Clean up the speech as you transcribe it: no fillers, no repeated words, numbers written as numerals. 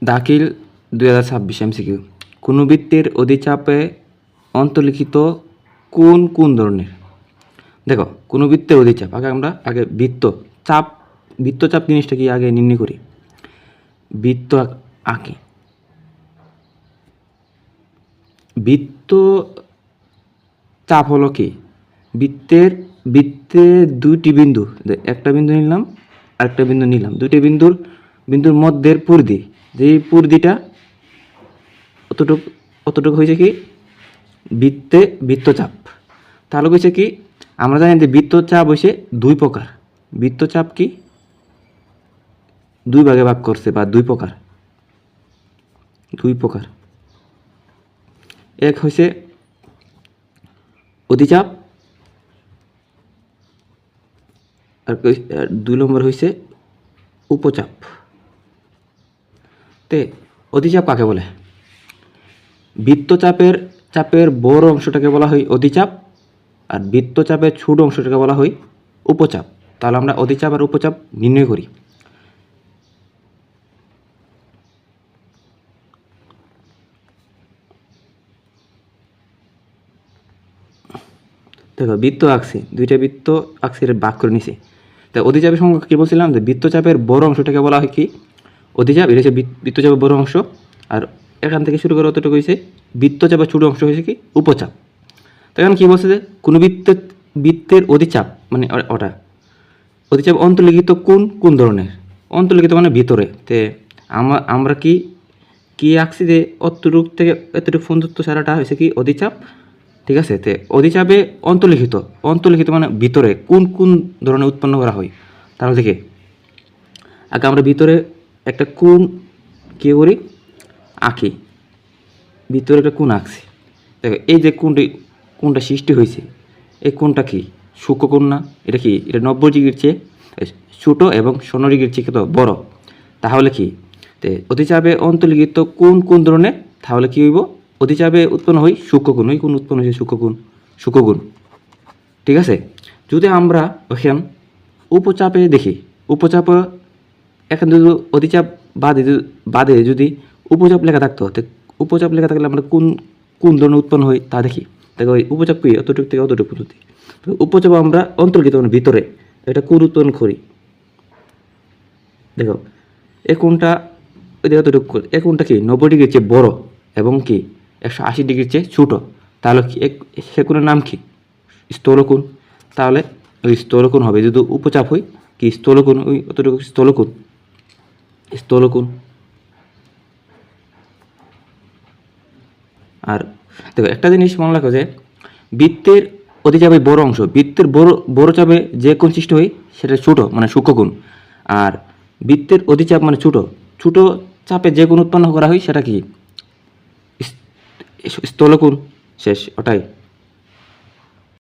দাখিল 2026 MCQ, কোনো বৃত্তের অধিচাপে অন্তর্লিখিত কোন কোন ধরনের? দেখো, কোনো বৃত্তের অধিচাপ, আমরা আগে বৃত্তচাপ জিনিসটা কি আগে নির্ণয় করি। বৃত্ত আঁকি, বৃত্ত চাপ হলো কি, বৃত্তে দুইটি বিন্দু, একটা বিন্দু নিলাম আরেকটা বিন্দু নিলাম, দুইটি বিন্দুর মধ্যের পরিধি, যেই পরিধিটা অতটুকু হয়েছে কি বৃত্তচাপ। তাহলে হয়েছে কি, আমরা জানি যে বৃত্তচাপ হয়েছে দুই প্রকার। বৃত্তচাপ কি দুই ভাগে ভাগ করছে, বা দুই প্রকার। এক হয়েছে অধিচাপ, আর 2 নম্বর হয়েছে উপচাপ। অধিচাপ কাকে বলে? বৃত্তচাপের বড় অংশটাকে বলা হয় অধিচাপ, আর বৃত্তচাপের ছোট অংশটাকে বলা হয় উপচাপ। তাহলে আমরা অধিচাপ আর উপচাপ নির্ণয় করি। দেখো, বৃত্ত আঁকছি, দুইটা বৃত্ত আঁকছি, এটা ভাগ করে নিছি। তা অধিচাপের সংখ্যা কী বলছিলাম, যে বৃত্তচাপের বড় অংশটাকে বলা হয় কি অধিচাপ, এটা হচ্ছে বৃত্তচাপের বড় অংশ। আর এখান থেকে শুরু করে অতটুকু হয়েছে বৃত্তচাপের ছোট অংশ হয়েছে কি উপচাপ। তখন কী বলছে, যে কোনো বৃত্তের অধিচাপ মানে ওটা অধিচাপ অন্তর্লিখিত কোন ধরনের? অন্তর্লিখিত মানে ভিতরে। আমরা কি আঁকছি, যে অতটুক থেকে এতটুকু পর্যন্ত সারাটা হয়েছে কি অধিচাপ। ঠিক আছে, অধিচাপে অন্তর্লিখিত মানে ভিতরে কোন ধরনের উৎপন্ন করা হয়। তাহলে দেখে আগে আমরা ভিতরে একটা কোণ কী করি, আঁকি, ভিতরে একটা কোণ আঁকছি। দেখো, এই যে কোণটা সৃষ্টি হয়েছে, এই কোণটা কি সূক্ষ্মকোণ না? এটা 90 ডিগ্রির চেয়ে ছোটো এবং 16 ডিগ্রির চেয়ে কত বড়। তাহলে কি অধিচাপে অন্তর্লিখিত কোন ধরনের? তাহলে কি হইব, অধিচাপে উৎপন্ন হয় সূক্ষ্মকোণ। ওই কোণ উৎপন্ন হয়েছে সূক্ষ্মকোণ। ঠিক আছে। যদি আমরা এখন উপচাপে দেখি, উপচাপে এখানে যদি অধিচাপ বাদে যদি উপচাপ লেখা থাকতো, উপচাপ লেখা থাকলে আমরা কোন ধরনের উৎপন্ন হয় তা দেখি। দেখো, ওই উপচাপ কি অতটুকু থেকে অতটুকু পদ্ধতি। উপচাপ আমরা অন্তর্লিখিত মানে ভিতরে এটা কোন উৎপন্ন করি। দেখো, এই কোণটা অতটুকু, এই কোণটা কি 90 ডিগ্রির চেয়ে বড় এবং কি 180 ডিগ্রির চেয়ে ছোটো। তাহলে কি সে কোণের নাম কি স্থলকোণ। তাহলে ওই স্থলকোণ হবে, যদি উপচাপ হয় কি স্থলকোণ, ওই অতটুকু স্থলকোণ। আর দেখো, একটা জিনিস মনে রাখো, যে বৃত্তের অধিচাপে বড় অংশ, বৃত্তের বড় চাপে যে কোণ সৃষ্টি হয় সেটা ছোট মানে সূক্ষ্মকোণ। আর বৃত্তের অধিচাপ মানে ছোট চাপে যে কোণ উৎপন্ন করা হয় সেটা কি স্থলকোণ। শেষ, ওটাই।